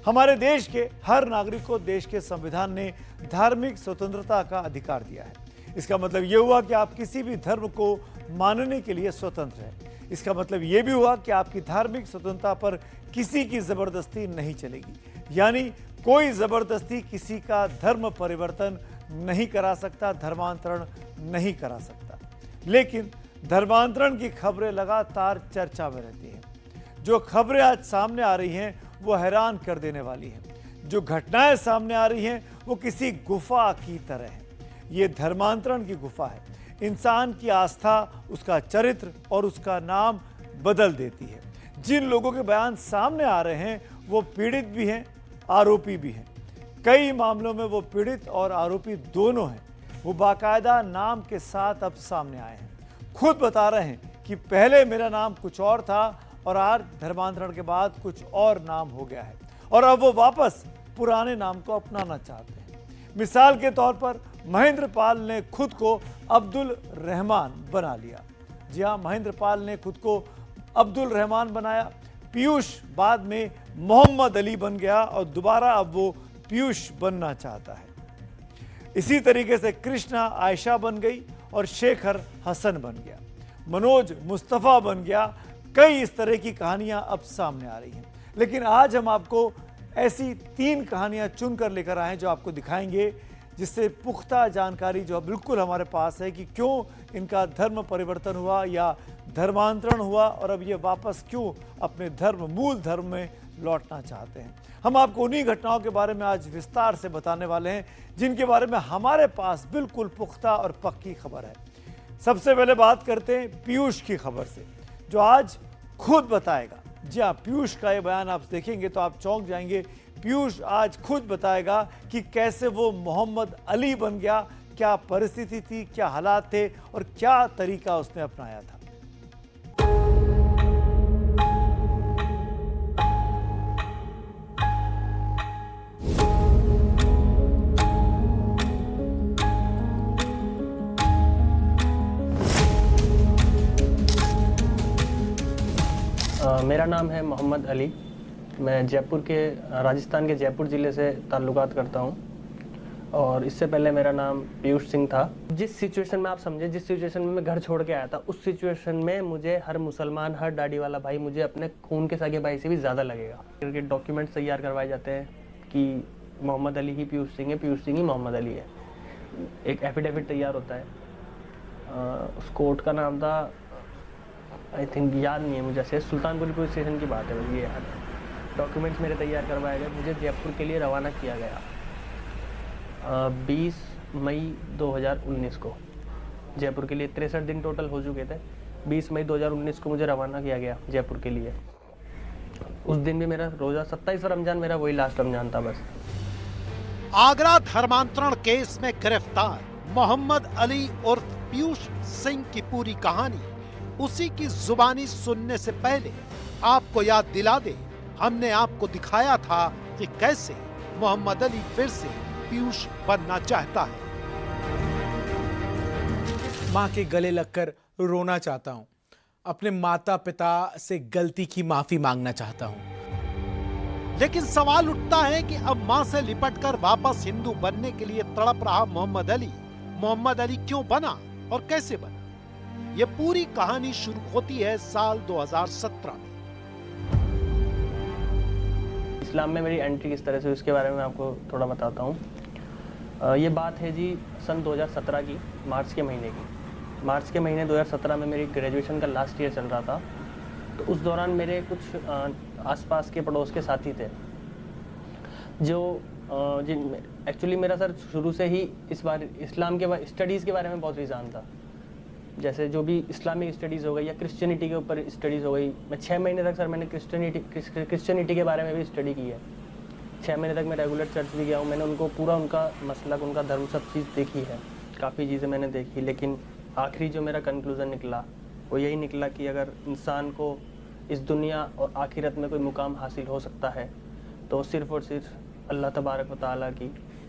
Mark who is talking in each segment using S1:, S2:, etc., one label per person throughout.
S1: हमारे देश के हर नागरिक को देश के संविधान ने धार्मिक स्वतंत्रता का अधिकार दिया है। इसका मतलब यह हुआ कि आप किसी भी धर्म को मानने के लिए स्वतंत्र हैं। इसका मतलब यह भी हुआ कि आपकी धार्मिक स्वतंत्रता पर किसी की जबरदस्ती नहीं चलेगी। यानी कोई जबरदस्ती किसी का धर्म परिवर्तन नहीं करा सकता, धर्मांतरण नहीं करा सकता। लेकिन धर्मांतरण की खबरें लगातार चर्चा में रहती हैं। जो खबरें आज सामने आ रही हैं वो हैरान कर देने वाली हैं। जो घटनाएं सामने आ रही हैं वो किसी गुफा की तरह है। ये धर्मांतरण की गुफा है। इंसान की आस्था, उसका चरित्र और उसका नाम बदल देती है। जिन लोगों के बयान सामने आ रहे हैं वो पीड़ित भी हैं, आरोपी भी हैं। कई मामलों में वो पीड़ित और आरोपी दोनों हैं। वो बाकायदा नाम के साथ अब सामने आए हैं। खुद बता रहे हैं कि पहले मेरा नाम कुछ और था और आज धर्मांतरण के बाद कुछ और नाम हो गया है और अब वो वापस पुराने नाम को अपनाना चाहते हैं। मिसाल के तौर पर महेंद्र पाल ने खुद को अब्दुल रहमान बना लिया। जी हाँ, महेंद्र पाल ने खुद को अब्दुल रहमान बनाया। पीयूष बाद में मोहम्मद अली बन गया और दोबारा अब वो पीयूष बनना चाहता है। इसी तरीके से कृष्णा आयशा बन गई और शेखर हसन बन गया। मनोज मुस्तफ़ा बन गया। कई इस तरह की कहानियां अब सामने आ रही हैं। लेकिन आज हम आपको ऐसी 3 कहानियां चुनकर लेकर आए हैं जो आपको दिखाएंगे, जिससे पुख्ता जानकारी जो बिल्कुल हमारे पास है कि क्यों इनका धर्म परिवर्तन हुआ या धर्मांतरण हुआ और अब ये वापस क्यों अपने मूल धर्म में लौटना चाहते हैं। हम आपको उन्हीं घटनाओं के बारे में आज विस्तार से बताने वाले हैं जिनके बारे में हमारे पास बिल्कुल पुख्ता और पक्की खबर है। सबसे पहले बात करते हैं पीयूष की खबर से, जो आज खुद बताएगा। जी हाँ, पीयूष का ये बयान आप देखेंगे तो आप चौंक जाएंगे। पीयूष आज खुद बताएगा कि कैसे वो मोहम्मद अली बन गया, क्या परिस्थिति थी, क्या हालात थे और क्या तरीका उसने अपनाया था।
S2: मेरा नाम है मोहम्मद अली। मैं राजस्थान के जयपुर ज़िले से ताल्लुकात करता हूँ और इससे पहले मेरा नाम पीयूष सिंह था। जिस सिचुएशन में आप समझे, जिस सिचुएशन में मैं घर छोड़ के आया था, उस सिचुएशन में मुझे हर मुसलमान, हर दाढ़ी वाला भाई मुझे अपने खून के सगे भाई से भी ज़्यादा लगेगा। क्योंकि डॉक्यूमेंट्स तैयार करवाए जाते हैं कि मोहम्मद अली ही पीयूष सिंह है, पीयूष सिंह ही मोहम्मद अली है। एक एफिडेविट तैयार होता है। उस कोर्ट का नाम था, आई थिंक याद नहीं है मुझे, से सुल्तानपुर पुलिस स्टेशन की बात है, बस ये याद है। डॉक्यूमेंट्स मेरे तैयार करवाए गए, मुझे जयपुर के लिए रवाना किया गया 20 मई 2019 को। जयपुर के लिए 63 दिन टोटल हो चुके थे। 20 मई 2019 को मुझे रवाना किया गया जयपुर के लिए। उस दिन भी मेरा रोज़ा 27 रमजान, मेरा वही लास्ट रमजान था बस।
S3: आगरा धर्मांतरण केस में गिरफ्तार मोहम्मद अली उर्फ पीयूष सिंह की पूरी कहानी उसी की जुबानी सुनने से पहले आपको याद दिला दे, हमने आपको दिखाया था कि कैसे मोहम्मद अली फिर से पीयूष बनना चाहता है।
S4: माँ के गले लगकर रोना चाहता हूँ, अपने माता पिता से गलती की माफी मांगना चाहता हूँ।
S3: लेकिन सवाल उठता है कि अब माँ से लिपटकर वापस हिंदू बनने के लिए तड़प रहा मोहम्मद अली क्यों बना और कैसे बना? ये पूरी कहानी शुरू होती है साल 2017 में।
S2: इस्लाम में मेरी एंट्री किस तरह से, उसके बारे में आपको थोड़ा बताता हूँ। ये बात है जी सन 2017 की, मार्च के महीने 2017 में मेरी ग्रेजुएशन का लास्ट ईयर चल रहा था। तो उस दौरान मेरे कुछ आसपास के पड़ोस के साथी थे जो एक्चुअली मेरा सर शुरू से ही इस बार इस्लाम के स्टडीज़ के बारे में बहुत रुझान था। जैसे जो भी इस्लामिक स्टडीज़ हो गई या क्रिश्चियनिटी के ऊपर स्टडीज़ हो गई। मैं 6 महीने तक सर मैंने क्रिश्चियनिटी के बारे में भी स्टडी की है। 6 महीने तक मैं रेगुलर चर्च भी गया हूँ। मैंने उनको पूरा उनका मसलक, उनका धर्म, सब चीज़ देखी है। काफ़ी चीज़ें मैंने देखी, लेकिन आखिरी जो मेरा कंक्लूज़न निकला वो यही निकला कि अगर इंसान को इस दुनिया और आखिरत में कोई मुकाम हासिल हो सकता है तो सिर्फ़ और सिर्फ अल्लाह तबारक व तआला की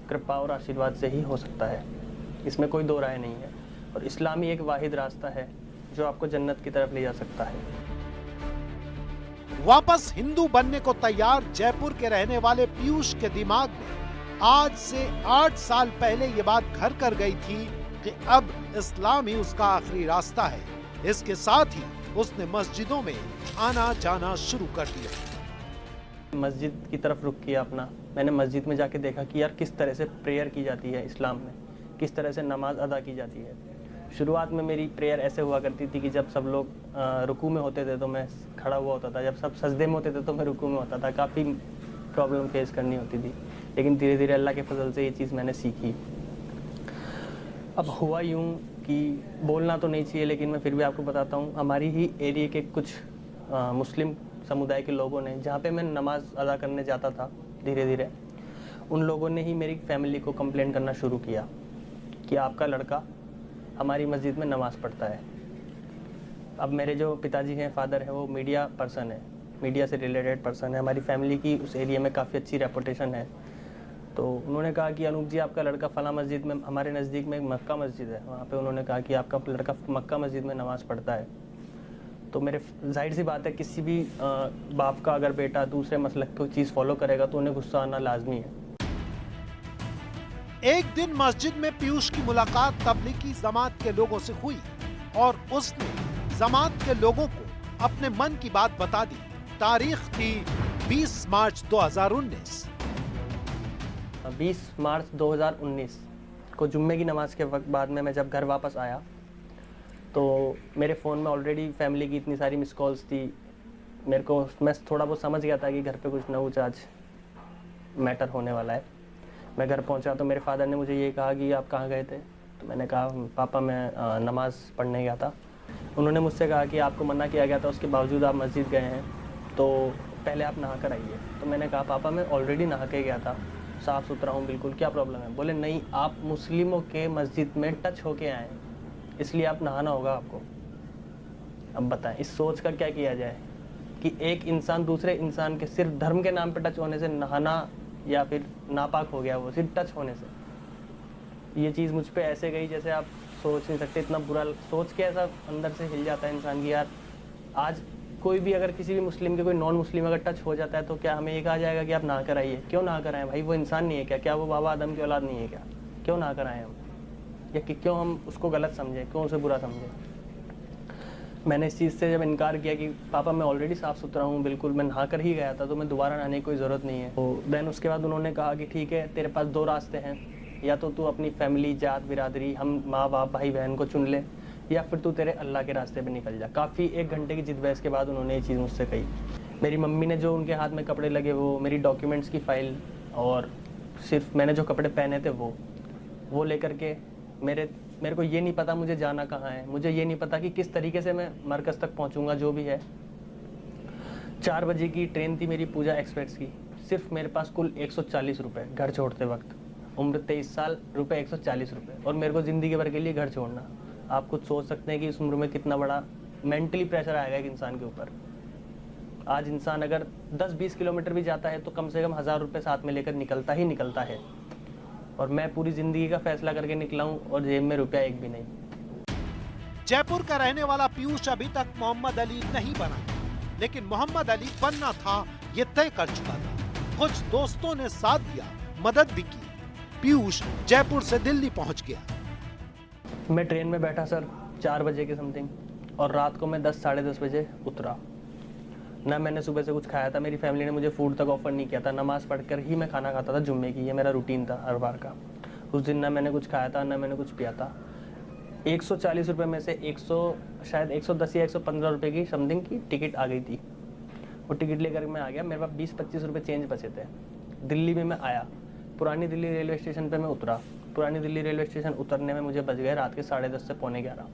S2: कृपा और आशीर्वाद से ही हो सकता है। इसमें कोई दो राय नहीं है। और इस्लामी एक वाहिद रास्ता है जो आपको जन्नत की तरफ ले जा सकता है।
S3: वापस हिंदू बनने को तैयार जयपुर के रहने वाले पीयूष के दिमाग में आज से 8 साल पहले ये बात घर कर गई थी कि अब इस्लाम ही उसका आखिरी रास्ता है। इसके साथ ही उसने मस्जिदों में आना जाना शुरू कर दिया।
S2: मस्जिद की तरफ रुख किया अपना। मैंने मस्जिद में जाके देखा कि यार किस तरह से प्रेयर की जाती है इस्लाम में, किस तरह से नमाज अदा की जाती है। शुरुआत में मेरी प्रेयर ऐसे हुआ करती थी कि जब सब लोग रुकू में होते थे तो मैं खड़ा हुआ होता था, जब सब सजदे में होते थे तो मैं रुकू में होता था। काफ़ी प्रॉब्लम फेस करनी होती थी, लेकिन धीरे धीरे अल्लाह के फजल से ये चीज़ मैंने सीखी। अब हुआ यूँ कि बोलना तो नहीं चाहिए, लेकिन मैं फिर भी आपको बताता हूँ। हमारी ही एरिया के कुछ मुस्लिम समुदाय के लोगों ने, जहाँ पे मैं नमाज अदा करने जाता था धीरे धीरे, उन लोगों ने ही मेरी फैमिली को कंप्लेंट करना शुरू किया कि आपका लड़का हमारी मस्जिद में नमाज़ पढ़ता है। अब मेरे जो पिताजी हैं, फादर है, वो मीडिया पर्सन है, मीडिया से रिलेटेड पर्सन है। हमारी फैमिली की उस एरिया में काफ़ी अच्छी रेपुटेशन है। तो उन्होंने कहा कि अनूप जी, आपका लड़का फ़लाँ मस्जिद में, हमारे नज़दीक में एक मक्का मस्जिद है, वहाँ पे उन्होंने कहा कि आपका लड़का मक्का मस्जिद में नमाज़ पढ़ता है। तो मेरे जाहिर सी बात है, किसी भी बाप का अगर बेटा दूसरे मसलक को चीज़ फॉलो करेगा तो उन्हें गुस्सा आना लाजमी है।
S3: एक दिन मस्जिद में पीयूष की मुलाकात तबलीगी जमात के लोगों से हुई और उसने जमात के लोगों को अपने मन की बात बता दी। तारीख थी 20 मार्च 2019।
S2: 20 मार्च 2019 को जुम्मे की नमाज के वक्त बाद में मैं जब घर वापस आया तो मेरे फ़ोन में ऑलरेडी फैमिली की इतनी सारी मिस कॉल्स थी। मैं थोड़ा बहुत समझ गया था कि घर पे कुछ ना कुछ आज मैटर होने वाला है। मैं घर पहुंचा तो मेरे फादर ने मुझे ये कहा कि आप कहाँ गए थे। तो मैंने कहा पापा मैं नमाज़ पढ़ने गया था। उन्होंने मुझसे कहा कि आपको मना किया गया था, उसके बावजूद आप मस्जिद गए हैं, तो पहले आप नहा कर आइए। तो मैंने कहा पापा मैं ऑलरेडी नहा के गया था, साफ़ सुथरा हूँ बिल्कुल, क्या प्रॉब्लम है। बोले नहीं, आप मुस्लिमों के मस्जिद में टच होके आए, इसलिए आप नहाना होगा आपको। अब बताएं इस सोच का क्या किया जाए कि एक इंसान दूसरे इंसान के सिर्फ धर्म के नाम पे टच होने से नहाना या फिर नापाक हो गया, वो सिर्फ टच होने से। ये चीज़ मुझ पे ऐसे गई जैसे आप सोच नहीं सकते। इतना बुरा सोच के ऐसा अंदर से हिल जाता है इंसान की, यार आज कोई भी अगर किसी भी मुस्लिम के कोई नॉन मुस्लिम अगर टच हो जाता है तो क्या हमें ये कहा जाएगा कि आप नहा कर आइए? क्यों नहा कर आए भाई? वो इंसान नहीं है क्या? क्या वो बाबा आदम की औलाद नहीं है क्या? क्यों नहा कर आए हम? या कि क्यों हम उसको गलत समझें, क्यों उसे बुरा समझें? मैंने इस चीज़ से जब इनकार किया कि पापा मैं ऑलरेडी साफ़ सुथरा हूँ बिल्कुल, मैं नहा कर ही गया था, तो मैं दोबारा नहाने की कोई ज़रूरत नहीं है। तो देन उसके बाद उन्होंने कहा कि ठीक है, तेरे पास 2 रास्ते हैं, या तो तू अपनी फैमिली, जात बिरादरी, हम माँ बाप भाई बहन को चुन ले, या फिर तू तेरे अल्लाह के रास्ते पे निकल जा। काफ़ी 1 घंटे की जिद बहस के बाद उन्होंने ये चीज़ मुझसे कही। मेरी मम्मी ने जो उनके हाथ में कपड़े लगे वो मेरी डॉक्यूमेंट्स की फ़ाइल और सिर्फ मैंने जो कपड़े पहने थे वो लेकर के मेरे को ये नहीं पता मुझे जाना कहाँ है, मुझे ये नहीं पता कि किस तरीके से मैं मरकज़ तक पहुँचूँगा। जो भी है 4 बजे की ट्रेन थी मेरी पूजा एक्सप्रेस की। सिर्फ मेरे पास कुल 140 रुपये घर छोड़ते वक्त, उम्र 23 साल, रुपये 140 रुपये, और मेरे को ज़िंदगी भर के लिए घर छोड़ना। आप कुछ सोच सकते हैं कि इस उम्र में कितना बड़ा मेंटली प्रेशर आएगा एक इंसान के ऊपर। आज इंसान अगर 10-20 किलोमीटर भी जाता है तो कम से कम 1000 रुपये साथ में लेकर निकलता ही निकलता है, और मैं पूरी ज़िंदगी का फैसला करके निकला हूँ और जेब में रुपया एक भी नहीं।
S3: जयपुर का रहने वाला पीयूष अभी तक मोहम्मद अली नहीं बना, लेकिन मोहम्मद अली बनना था ये तय कर चुका था। कुछ दोस्तों ने साथ दिया, मदद भी की। पीयूष जयपुर से दिल्ली पहुंच गया।
S2: मैं ट्रेन में बैठा सर 4 बजे के समथिंग, और रात को मैं 10 साढ़े 10 बजे उतरा। ना मैंने सुबह से कुछ खाया था, मेरी फैमिली ने मुझे फूड तक ऑफर नहीं किया था। नमाज़ पढ़कर ही मैं खाना खाता था जुम्मे की, ये मेरा रूटीन था हर बार का। उस दिन ना मैंने कुछ खाया था, ना मैंने कुछ पिया था। 140 रुपये में से शायद 110 या 115 रुपये की समथिंग की टिकट आ गई थी। वो टिकट लेकर मैं आ गया, मेरे पास 20-25 रुपये चेंज बचे थे। दिल्ली में मैं आया, पुरानी दिल्ली रेलवे स्टेशन पर मैं उतरा। पुरानी दिल्ली रेलवे स्टेशन उतरने में मुझे बज गए रात के 10:30 से 11:15।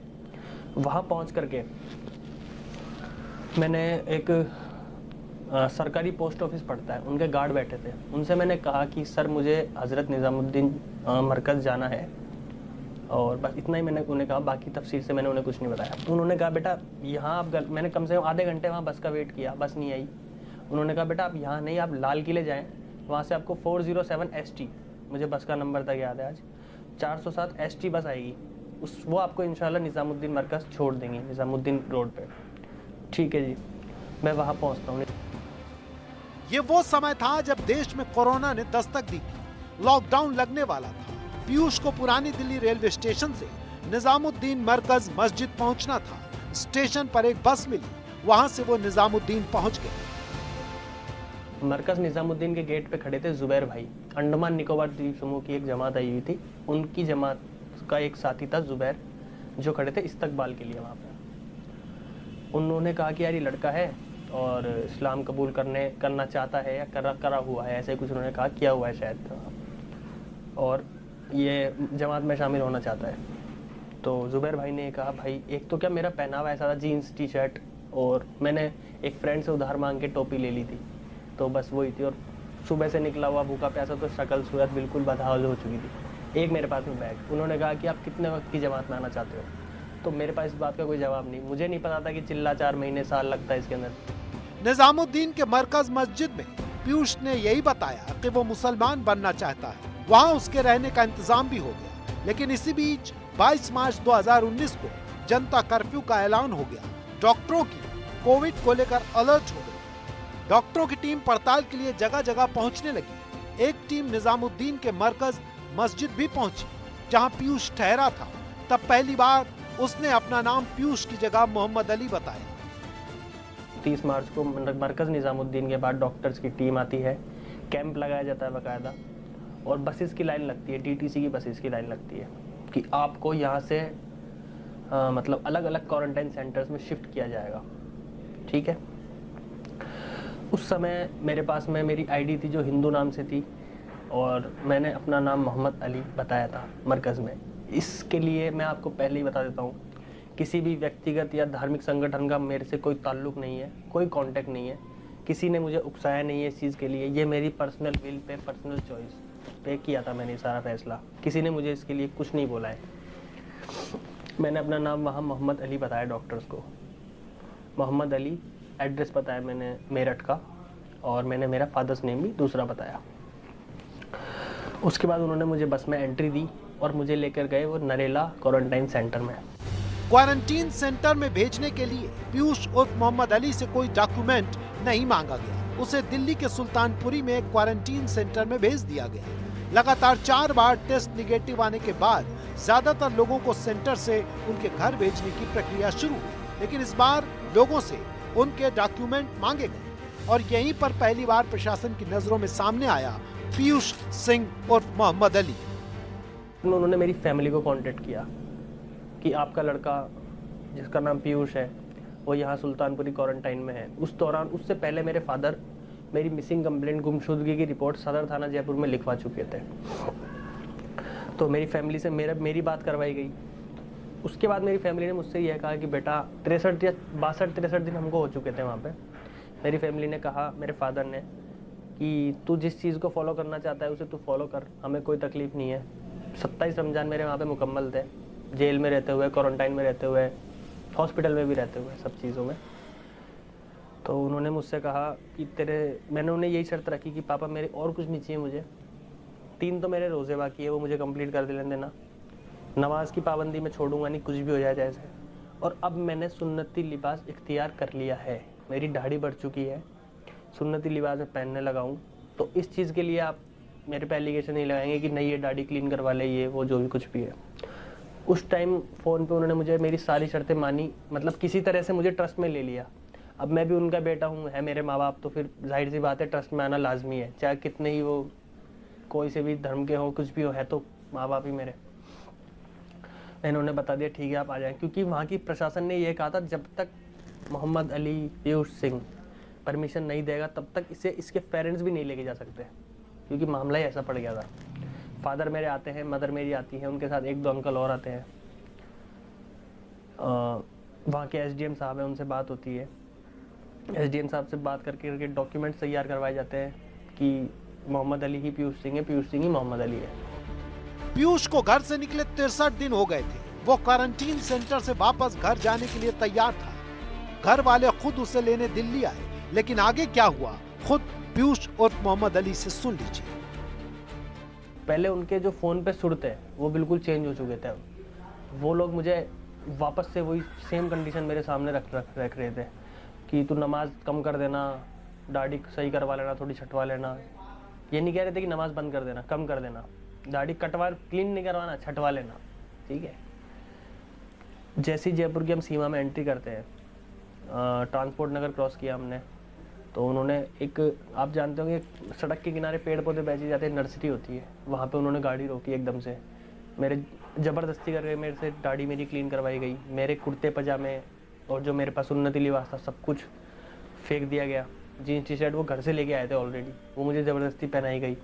S2: वहाँ पहुँच करके मैंने एक सरकारी पोस्ट ऑफिस पड़ता है, उनके गार्ड बैठे थे। उनसे मैंने कहा कि सर मुझे हज़रत निज़ामुद्दीन मरकज़ जाना है, और बस इतना ही मैंने उन्हें कहा। बाकी तफसील से मैंने उन्हें कुछ नहीं बताया। उन्होंने कहा बेटा यहाँ आप मैंने कम से कम आधे घंटे वहाँ बस का वेट किया, बस नहीं आई। उन्होंने कहा बेटा आप यहाँ नहीं, आप लाल किले जाएँ, वहाँ से आपको 407 ST, मुझे बस का नंबर तक याद है आज, 407 ST बस आएगी, वो आपको इंशाल्लाह निज़ामुद्दीन मरकज़ छोड़ देंगी, निज़ामुद्दीन रोड पे। ठीक है जी। मैं वहाँ पहुँचता हूँ।
S3: ये वो समय था जब देश में कोरोना ने दस्तक दी थी, लॉकडाउन लगने वाला था। पीयूष को पुरानी दिल्ली रेलवे स्टेशन से निजामुद्दीन मरकज मस्जिद पहुंचना था। स्टेशन पर एक बस मिली, वहां से वो निजामुद्दीन पहुंच गए।
S2: मरकज निजामुद्दीन के गेट पे खड़े थे जुबैर भाई। अंडमान निकोबार द्वीप समूह की एक जमात आई हुई थी, उनकी जमात का एक साथी था जुबैर, जो खड़े थे इस्तकबाल के लिए वहाँ पे। उन्होंने कहा कि यार ये लड़का है और इस्लाम कबूल करना चाहता है या करा हुआ है, ऐसे कुछ उन्होंने कहा, किया हुआ है शायद, और ये जमात में शामिल होना चाहता है। तो जुबैर भाई ने कहा भाई एक तो क्या मेरा पहनावा ऐसा था, जीन्स टी शर्ट, और मैंने एक फ्रेंड से उधार मांग के टोपी ले ली थी, तो बस वही थी। और सुबह से निकला हुआ भूखा प्यासा, तो शक्ल सूरत बिल्कुल बदहाल हो चुकी थी। एक मेरे पास में बैग। उन्होंने कहा कि आप कितने वक्त की जमात में आना चाहते हो, तो मेरे पास इस बात का कोई जवाब नहीं। मुझे नहीं पता था कि चिल्ला 4 महीने साल लगता है इसके अंदर।
S3: निजामुद्दीन के मरकज मस्जिद में पीयूष ने यही बताया कि वो मुसलमान बनना चाहता है। वहाँ उसके रहने का इंतजाम भी हो गया। लेकिन इसी बीच 22 मार्च 2019 को जनता कर्फ्यू का ऐलान हो गया। डॉक्टरों की कोविड को लेकर अलर्ट हो गई। डॉक्टरों की टीम पड़ताल के लिए जगह जगह पहुंचने लगी। एक टीम निजामुद्दीन के मरकज मस्जिद भी पहुंची, जहां पीयूष ठहरा था। तब पहली बार उसने अपना नाम पीयूष की जगह मोहम्मद अली बताया।
S2: 30 मार्च को मरकज निजामुद्दीन के बाद डॉक्टर्स की टीम आती है, कैंप लगाया जाता है बाकायदा, और बसेस की लाइन लगती है, टीटीसी की बसेस की लाइन लगती है कि आपको यहाँ से मतलब अलग अलग क्वारंटाइन सेंटर्स में शिफ्ट किया जाएगा। ठीक है। उस समय मेरे पास में मेरी आईडी थी जो हिंदू नाम से थी, और मैंने अपना नाम मोहम्मद अली बताया था मरकज़ में। इसके लिए मैं आपको पहले ही बता देता हूँ, किसी भी व्यक्तिगत या धार्मिक संगठन का मेरे से कोई ताल्लुक़ नहीं है, कोई कांटेक्ट नहीं है, किसी ने मुझे उकसाया नहीं है इस चीज़ के लिए। ये मेरी personal will pay, personal choice पे किया था मैंने सारा फैसला। किसी ने मुझे इसके लिए कुछ नहीं बोला है। मैंने अपना नाम वहाँ मोहम्मद अली बताया डॉक्टर्स को, मोहम्मद अली। एड्रेस बताया मैंने मेरठ का, और मैंने मेरा फादर्स नेम भी दूसरा बताया। उसके बाद उन्होंने मुझे बस में एंट्री दी और मुझे लेकर गए वो नरेला क्वारंटाइन सेंटर में।
S3: क्वारंटीन सेंटर में भेजने के लिए पीयूष उर्फ मोहम्मद अली से कोई डॉक्यूमेंट नहीं मांगा गया। उसे दिल्ली के सुल्तानपुरी में एक क्वारंटीन सेंटर में भेज दिया गया। लगातार 4 बार टेस्ट निगेटिव आने के बाद ज्यादातर लोगों को सेंटर से उनके घर भेजने की प्रक्रिया शुरू हुई। लेकिन इस बार लोगों से उनके डॉक्यूमेंट मांगे गए, और यहीं पर पहली बार प्रशासन की नजरों में सामने आया पीयूष सिंह उर्फ मोहम्मद अली।
S2: उन्होंने मेरी फैमिली को कांटेक्ट किया कि आपका लड़का जिसका नाम पीयूष है वो यहाँ सुल्तानपुरी क्वारंटाइन में है। उस दौरान, उससे पहले मेरे फादर मेरी मिसिंग कंप्लेंट, गुमशुदगी की रिपोर्ट सदर थाना जयपुर में लिखवा चुके थे। तो मेरी फैमिली से मेरी बात करवाई गई। उसके बाद मेरी फैमिली ने मुझसे यह कहा कि बेटा 63 या 62-63 दिन हमको हो चुके थे वहाँ पे। मेरी फैमिली ने कहा, मेरे फादर ने, कि तू जिस चीज़ को फॉलो करना चाहता है उसे तू फॉलो कर, हमें कोई तकलीफ़ नहीं है। 27 रमज़ान मेरे वहाँ पे मुकम्मल थे, जेल में रहते हुए, क्वारंटाइन में रहते हुए, हॉस्पिटल में भी रहते हुए, सब चीज़ों में। तो उन्होंने मुझसे कहा कि मैंने उन्हें यही शर्त रखी कि पापा मेरे और कुछ नहीं चाहिए मुझे, 3 तो मेरे रोज़े बाकी है, वो मुझे कंप्लीट कर लेने देना, नमाज की पाबंदी में छोड़ूंगा नहीं, कुछ भी हो जाए जैसे। और अब मैंने सुन्नती लिबास इख्तियार कर लिया है, मेरी दाढ़ी बढ़ चुकी है, सुन्नती लिबास में पहनने लगा हूँ। तो इस चीज़ के लिए आप मेरे पे एलिगेशन नहीं लगाएंगे कि नहीं ये दाढ़ी क्लीन करवा ले, ये वो जो भी कुछ भी है। उस टाइम फ़ोन पे उन्होंने मुझे मेरी सारी शर्तें मानी, मतलब किसी तरह से मुझे ट्रस्ट में ले लिया। अब मैं भी उनका बेटा हूँ, है मेरे माँ बाप, तो फिर जाहिर सी बात है ट्रस्ट में आना लाजमी है, चाहे कितने ही वो कोई से भी धर्म के हो, कुछ भी हो, है तो माँ बाप ही मेरे। मैंने उन्हें बता दिया ठीक है आप आ जाएं, क्योंकि वहाँ की प्रशासन ने ये कहा था जब तक मोहम्मद अली पीयूष सिंह परमिशन नहीं देगा तब तक इसे इसके पेरेंट्स भी नहीं लेके जा सकते, क्योंकि मामला ही ऐसा पड़ गया था। फादर मेरे आते हैं, मदर मेरी आती है, उनके साथ 1-2 अंकल और आते हैं। वहाँ के एसडीएम साहब हैं, उनसे बात होती है। एसडीएम साहब से बात करके डॉक्यूमेंट्स तैयार करवाए जाते हैं कि मोहम्मद अली ही पीयूष सिंह है, पीयूष सिंह ही मोहम्मद अली है।
S3: पीयूष को घर से निकले 63 दिन हो गए थे। वो क्वारंटीन सेंटर से वापस घर जाने के लिए तैयार था। घर वाले खुद उसे लेने दिल्ली आए, लेकिन आगे क्या हुआ खुद पीयूष और मोहम्मद अली से सुन लीजिए।
S2: पहले उनके जो फ़ोन पे सुर थे वो बिल्कुल चेंज हो चुके थे। वो लोग मुझे वापस से वही सेम कंडीशन मेरे सामने रख रहे थे। कि तू नमाज कम कर देना, दाढ़ी सही करवा लेना, थोड़ी छटवा लेना। ये नहीं कह रहे थे कि नमाज बंद कर देना, कम कर देना, दाढ़ी कटवा, क्लीन नहीं करवाना, छटवा लेना, ठीक है। जैसे ही जयपुर की हम सीमा में एंट्री करते हैं, ट्रांसपोर्ट नगर क्रॉस किया हमने, तो उन्होंने एक, आप जानते होंगे सड़क के किनारे पेड़ पौधे बेचे जाते हैं, नर्सरी होती है, वहाँ पे उन्होंने गाड़ी रोकी एकदम से, मेरे ज़बरदस्ती करके मेरे से दाढ़ी मेरी क्लीन करवाई गई, मेरे कुर्ते पजामे और जो मेरे पास उन्नति लिबास था सब कुछ फेंक दिया गया। जीन्स टी शर्ट वो घर से लेके आए थे ऑलरेडी, वो मुझे ज़बरदस्ती पहनाई गई।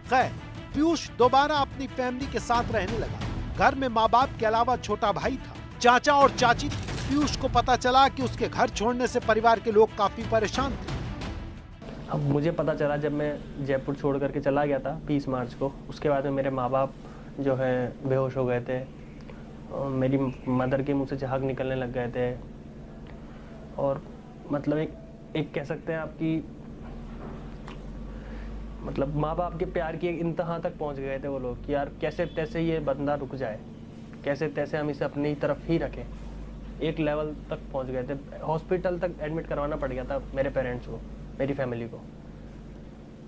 S3: खैर, पीयूष दोबारा अपनी फैमिली के साथ रहने लगा। घर में माँ बाप के अलावा छोटा भाई था, चाचा और चाची थी। पीयूष को पता चला कि उसके घर छोड़ने से परिवार के लोग काफी परेशान थे।
S2: अब मुझे पता चला जब मैं जयपुर छोड़ करके चला गया था 20 मार्च को, उसके बाद में मेरे माँ बाप जो है बेहोश हो गए थे, और मेरी मदर के मुंह से झाग निकलने लग गए थे, और मतलब एक कह सकते हैं आपकी, मतलब माँ बाप के प्यार की एक इंतहा तक पहुँच गए थे वो लोग कि यार कैसे तैसे ये बंदा रुक जाए, कैसे तैसे हम इसे अपनी तरफ ही रखें। एक लेवल तक पहुंच गए थे, हॉस्पिटल तक एडमिट करवाना पड़ गया था मेरे पेरेंट्स को, मेरी फैमिली को।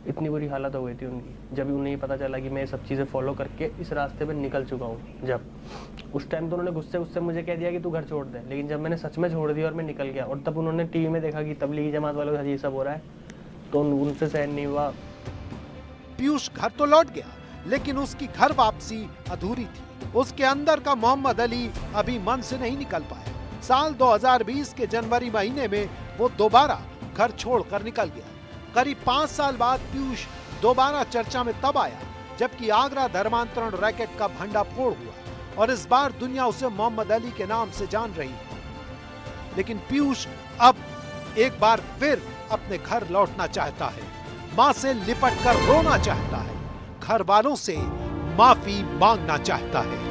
S2: इतनी बुरी हालत हो गई थी उनकी, जब उन्हें पता चला कि मैं ये सब चीज़ें फॉलो करके इस रास्ते पे निकल चुका हूँ। जब उस टाइम तो उन्होंने गुस्से मुझे कह दिया कि तू घर छोड़ दे, लेकिन जब मैंने सच में छोड़ दिया और मैं निकल गया, और तब उन्होंने टीवी में देखा कि तबलीगी जमात वालों के साथ ये सब हो रहा है, तो उनसे सहन नहीं हुआ।
S3: पीयूष घर तो लौट गया, लेकिन उसकी घर वापसी अधूरी थी। उसके अंदर का मोहम्मद अली अभी मन से नहीं निकल पाया। साल 2020 के जनवरी महीने में वो दोबारा घर छोड़कर निकल गया। करीब 5 साल बाद पीयूष दोबारा चर्चा में तब आया जबकि आगरा धर्मांतरण रैकेट का भंडाफोड़ हुआ, और इस बार दुनिया उसे मोहम्मद अली के नाम से जान रही है। लेकिन पीयूष अब एक बार फिर अपने घर लौटना चाहता है, मां से लिपट कर रोना चाहता है, घर वालों से माफी मांगना चाहता है।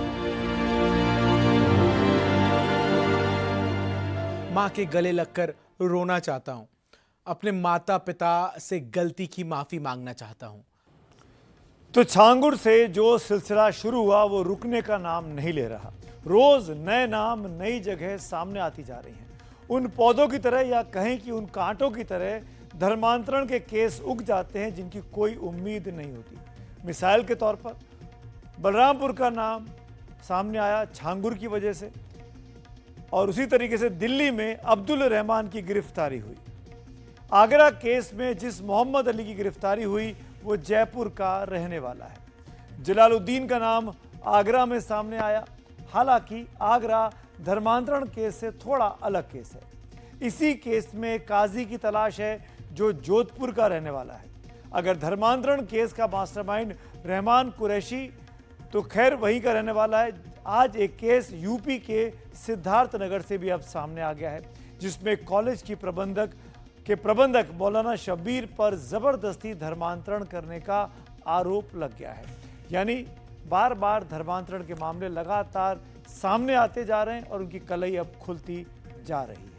S4: माँ के गले लगकर रोना चाहता हूँ, अपने माता पिता से गलती की माफी मांगना चाहता हूँ।
S1: तो छांगुर से जो सिलसिला शुरू हुआ वो रुकने का नाम नहीं ले रहा। रोज नए नाम, नई जगह सामने आती जा रही हैं। उन पौधों की तरह या कहें कि उन कांटों की तरह धर्मांतरण के केस उग जाते हैं जिनकी कोई उम्मीद नहीं होती। मिसाल के तौर पर बलरामपुर का नाम सामने आया छांगुर की वजह से, और उसी तरीके से दिल्ली में अब्दुल रहमान की गिरफ्तारी हुई। आगरा केस में जिस मोहम्मद अली की गिरफ्तारी हुई वो जयपुर का रहने वाला है। जलालुद्दीन का नाम आगरा में सामने आया, हालांकि आगरा धर्मांतरण केस से थोड़ा अलग केस है। इसी केस में काजी की तलाश है जो जोधपुर का रहने वाला है। अगर धर्मांतरण केस का मास्टरमाइंड रहमान कुरैशी तो खैर वहीं का रहने वाला है। आज एक केस यूपी के सिद्धार्थनगर से भी अब सामने आ गया है, जिसमें कॉलेज की प्रबंधक मौलाना शब्बीर पर जबरदस्ती धर्मांतरण करने का आरोप लग गया है। यानी बार बार धर्मांतरण के मामले लगातार सामने आते जा रहे हैं और उनकी कलई अब खुलती जा रही है।